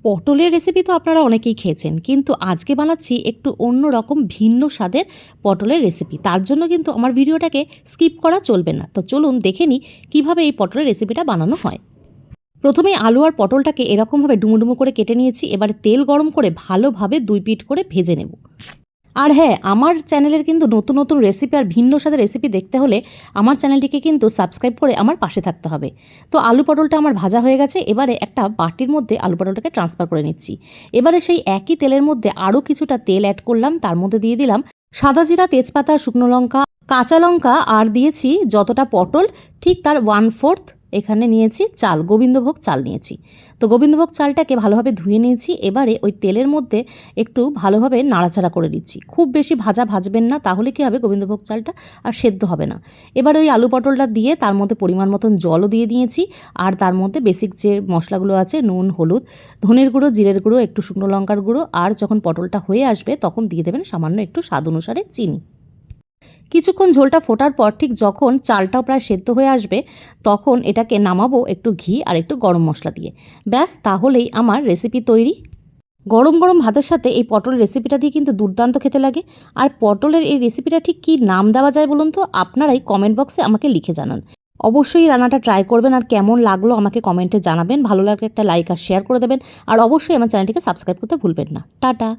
পটলের রেসিপি তো আপনারা অনেকেই খেয়েছেন, কিন্তু আজকে বানাচ্ছি একটু অন্য রকম ভিন্ন স্বাদের পটলের রেসিপি। তার জন্য কিন্তু আমার ভিডিওটাকে স্কিপ করা চলবে না। তো চলুন দেখে নিই কীভাবে এই পটলের রেসিপিটা বানানো হয়। প্রথমে আলু আর পটলটাকে এরকমভাবে ডুমো ডুমো করে কেটে নিয়েছি। এবারে তেল গরম করে ভালোভাবে 2 পিঠ করে ভেজে নেব। আর হ্যাঁ, আমার চ্যানেলের কিন্তু নতুন নতুন রেসিপি আর ভিন্ন স্বাদের রেসিপি দেখতে হলে আমার চ্যানেলটিকে কিন্তু সাবস্ক্রাইব করে আমার পাশে থাকতে হবে। তো আলু পটলটা আমার ভাজা হয়ে গেছে। এবারে একটা বাটির মধ্যে আলু পটলটাকে ট্রান্সফার করে নিচ্ছি। এবারে সেই একই তেলের মধ্যে আরও কিছুটা তেল অ্যাড করলাম। তার মধ্যে দিয়ে দিলাম সাদা জিরা, তেজপাতা, শুকনো লঙ্কা, কাঁচা লঙ্কা আর দিয়েছি যতটা পটল ঠিক তার 1/4 এখানে নিয়েছি চাল, গোবিন্দভোগ চাল নিয়েছি। তো গোবিন্দভোগ চালটাকে ভালোভাবে ধুয়ে নিয়েছি। এবারে ওই তেলের মধ্যে একটু ভালোভাবে নাড়াচাড়া করে দিচ্ছি। খুব বেশি ভাজবেন না, তাহলে কী হবে, গোবিন্দভোগ চালটা আর সেদ্ধ হবে না। এবারে ওই আলু পটলটা দিয়ে তার মধ্যে পরিমাণ মতন জলও দিয়ে দিয়েছি। আর তার মধ্যে বেসিক যে মশলাগুলো আছে, নুন, হলুদ, ধনের গুঁড়ো, জিরের গুঁড়ো, একটু শুকনো লঙ্কার গুঁড়ো, আর যখন পটলটা হয়ে আসবে তখন দিয়ে দেবেন সামান্য একটু স্বাদ অনুসারে চিনি। কিছুক্ষণ ঝোলটা ফোটার পর ঠিক যখন চালটাও প্রায় সেদ্ধ হয়ে আসবে তখন এটাকে নামাবো একটু ঘি আর একটু গরম মশলা দিয়ে। ব্যাস, তাহলেই আমার রেসিপি তৈরি। গরম গরম ভাতের সাথে এই পটলের রেসিপিটা দিয়ে কিন্তু দুর্দান্ত খেতে লাগে। আর পটলের এই রেসিপিটা ঠিক কী নাম দেওয়া যায় বলুন তো? আপনারাই কমেন্ট বক্সে আমাকে লিখে জানান। অবশ্যই রান্নাটা ট্রাই করবেন আর কেমন লাগলো আমাকে কমেন্টে জানাবেন। ভালো লাগলে একটা লাইক আর শেয়ার করে দেবেন। আর অবশ্যই আমার চ্যানেলটিকে সাবস্ক্রাইব করতে ভুলবেন না। টাটা।